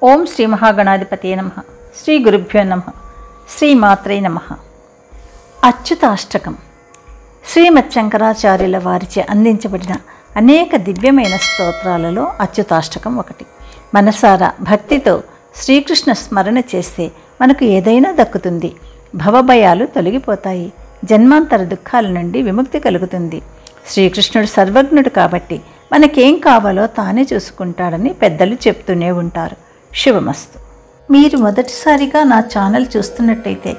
ఓం శ్రీ మహాగణాధిపతయే నమః. శ్రీ గురుభ్యో నమః. శ్రీమాత్రే నమః. అచ్యుతాష్టకం శ్రీమత్ శంకరాచార్యుల వారిచే అందించబడిన అనేక దివ్యమైన స్తోత్రాలలో అచ్యుతాష్టకం ఒకటి. మనసారా భక్తితో శ్రీకృష్ణ స్మరణ చేస్తే మనకు ఏదైనా దక్కుతుంది. భవభయాలు తొలగిపోతాయి. జన్మాంతర దుఃఖాల నుండి విముక్తి కలుగుతుంది. శ్రీకృష్ణుడు సర్వజ్ఞుడు కాబట్టి మనకేం కావాలో తానే చూసుకుంటాడని పెద్దలు చెప్తూనే ఉంటారు. శుభమస్తు. మీరు మొదటిసారిగా నా ఛానల్ చూస్తున్నట్టయితే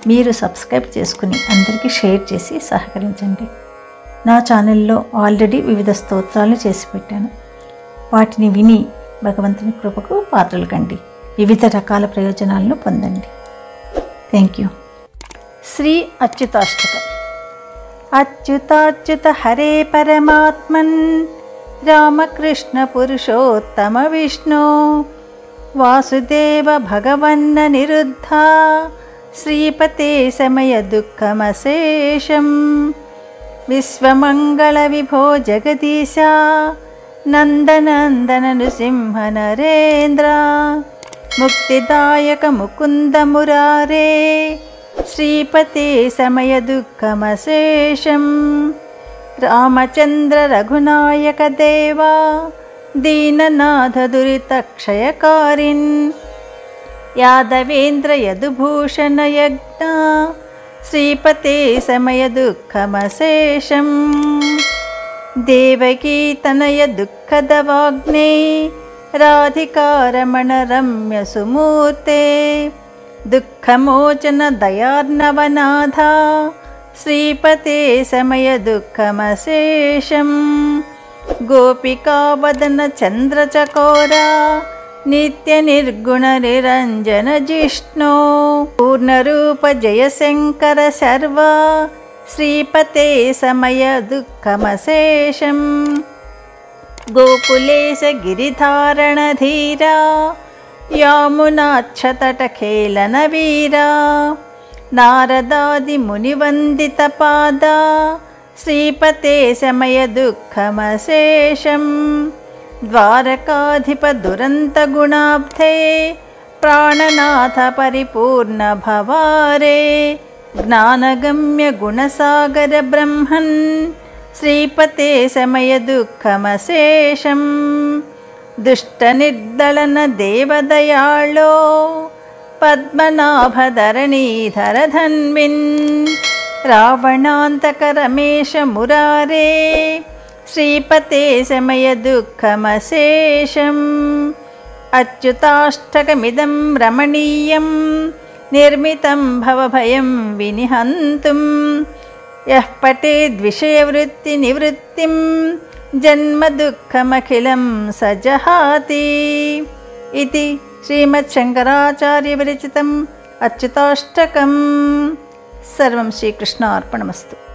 మీరు సబ్స్క్రైబ్ చేసుకుని అందరికీ షేర్ చేసి సహకరించండి. నా ఛానల్లో ఆల్రెడీ వివిధ స్తోత్రాలు చేసి పెట్టాను. వాటిని విని భగవంతుని కృపకు పాత్రలు కండి. వివిధ రకాల ప్రయోజనాలను పొందండి. Thank you. శ్రీ అచ్యుతాష్టకం. అచ్యుతాచ్యుత హరే పరమాత్మన్ రామకృష్ణ పురుషోత్తమ విష్ణు వాసుదేవ భగవన్న నిరుద్ధ శ్రీపతే సమయ దుఃఖమశేషం విశ్వమంగళ విభో జగదీశ నందనందన నృసింహ నరేంద్ర ముక్తిదాయక ముకుంద మురారే శ్రీపతే సమయ దుఃఖమశేషం రామచంద్ర రఘునాయక దేవా దీననాథ దురితక్షయకారిన్ యాదవేంద్ర యదుభూషణ యజ్ఞ శ్రీపతే సమయ దుఃఖమశేషం దేవకీ తనయ దుఃఖదవాగ్నే రాధికారమణ రమ్య సుమూర్తే దుఃఖమోచన దయార్ణవనాథ శ్రీపతే సమయ దుఃఖమశేషం గోపికావదన చంద్రచకోరా నిత్య నిర్గుణ నిరంజన జిష్ణు పూర్ణరూప జయశంకర శర్వ శ్రీపతే సమయ దుఃఖమశేషం గోకులేశ గిరిధారణ ధీరా యామునాక్షతట ఖేళన వీరా నారదాది మునివందిత పాద శ్రీపతే సమయ దుఃఖమశేషం ద్వారకాధిప దురంత గుణాబ్ధే ప్రాణనాథ పరిపూర్ణ భవారే జ్ఞానగమ్య గుణసాగర బ్రహ్మన్ శ్రీపతే సమయ దుఃఖమశేషం దుష్ట నిర్దళన దేవదయాళో పద్మనాభధరణీధర ధన్విన్ రావణాంతక రమేశ మురారే శ్రీపతే సమయ దుఃఖమశేషం అచ్యుతాష్టకమిదం రమణీయం నిర్మితం భవభయం వినిహంతుం యః పఠేద్విషయవృత్తి నివృత్తిం జన్మ దుఃఖమఖిలం సజహాతి. ఇది శ్రీమత్ శంకరాచార్య విరచితం అచ్యుతాష్టకం. సర్వం శ్రీకృష్ణార్పణమస్తు.